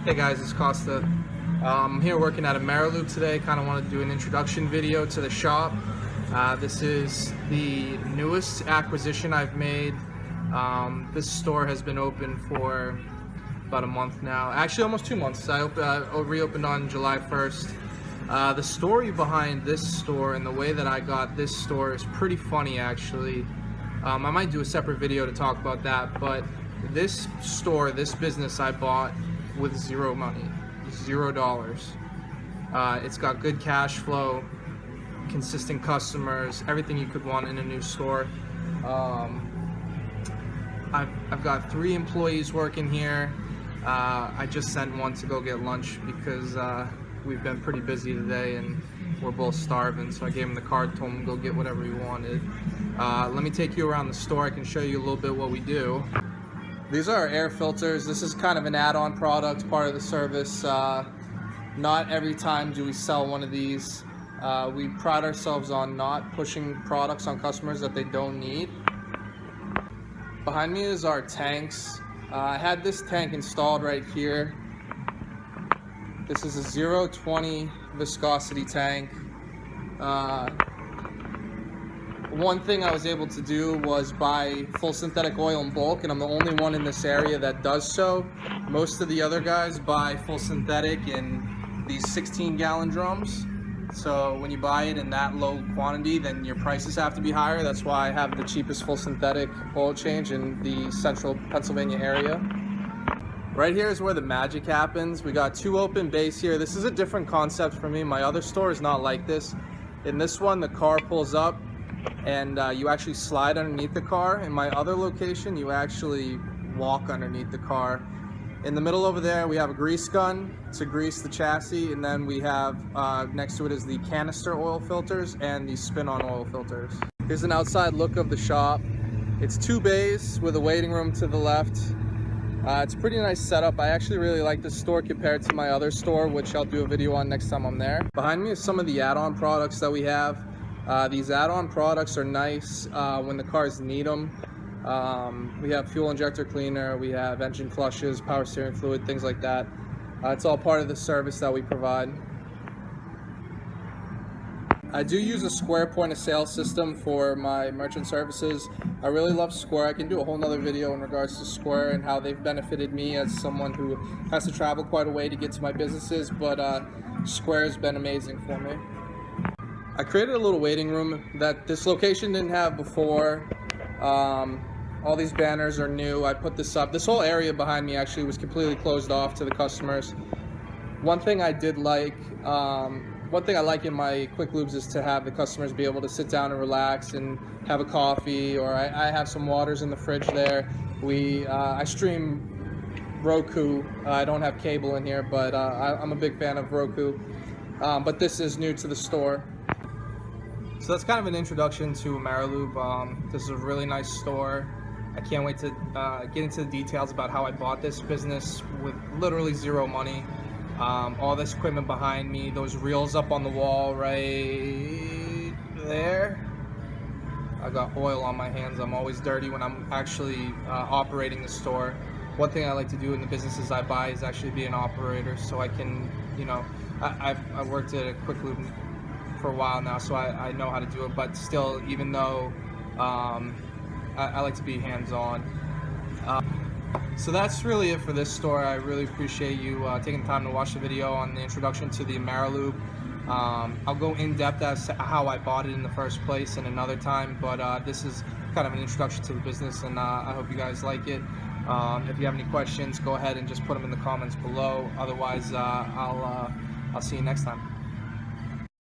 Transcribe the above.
Hey guys, it's Costa. I'm here working at Ameriloop today. Kind of want to do an introduction video to the shop. This is the newest acquisition I've made. This store has been open for about a month now. Actually, almost 2 months. I reopened on July 1st. The story behind this store and the way that I got this store is pretty funny, actually. I might do a separate video to talk about that, but this store, this business I bought with zero money, $0. It's got good cash flow, consistent customers, everything you could want in a new store. I've got 3 employees working here. I just sent one to go get lunch because we've been pretty busy today and we're both starving, so I gave him the card, told him to go get whatever he wanted. Let me take you around the store. I can show you a little bit what we do. These are our air filters. This is kind of an add-on product, part of the service. Not every time do we sell one of these. We pride ourselves on not pushing products on customers that they don't need. Behind me is our tanks. I had this tank installed right here. This is a 0.20 viscosity tank. One thing I was able to do was buy full synthetic oil in bulk, and I'm the only one in this area that does so. Most of the other guys buy full synthetic in these 16-gallon drums. So when you buy it in that low quantity, then your prices have to be higher. That's why I have the cheapest full synthetic oil change in the central Pennsylvania area. Right here is where the magic happens. We got 2 open bays here. This is a different concept for me. My other store is not like this. In this one, the car pulls up and you actually slide underneath the car. In my other location, you actually walk underneath the car. In the middle over there, we have a grease gun to grease the chassis, and then we have next to it is the canister oil filters and the spin-on oil filters. Here's an outside look of the shop. It's 2 bays with a waiting room to the left. It's a pretty nice setup. I actually really like this store compared to my other store, which I'll do a video on next time I'm there. Behind me is some of the add-on products that we have. These add-on products are nice when the cars need them. We have fuel injector cleaner, we have engine flushes, power steering fluid, things like that. It's all part of the service that we provide. I do use a Square point of sale system for my merchant services. I really love Square. I can do a whole nother video in regards to Square and how they've benefited me as someone who has to travel quite a way to get to my businesses, but Square has been amazing for me. I created a little waiting room that this location didn't have before. All these banners are new. I put this up. This whole area behind me actually was completely closed off to the customers. One thing I did like, one thing I like in my Quick Lubes is to have the customers be able to sit down and relax and have a coffee, or I have some waters in the fridge there. I stream Roku. I don't have cable in here, but I'm a big fan of Roku. But this is new to the store. So that's kind of an introduction to Ameriloop. This is a really nice store. I can't wait to get into the details about how I bought this business with literally zero money. All this equipment behind me, those reels up on the wall right there. I got oil on my hands. I'm always dirty when I'm actually operating the store. One thing I like to do in the businesses I buy is actually be an operator, so I can, you know, I've worked at a Quick Lube for a while now, so I know how to do it, but still, even though I like to be hands-on. So that's really it for this store. I really appreciate you taking the time to watch the video on the introduction to the Ameriloop. I'll go in depth as to how I bought it in the first place in another time, but this is kind of an introduction to the business, and I hope you guys like it. If you have any questions, go ahead and just put them in the comments below. Otherwise, I'll see you next time.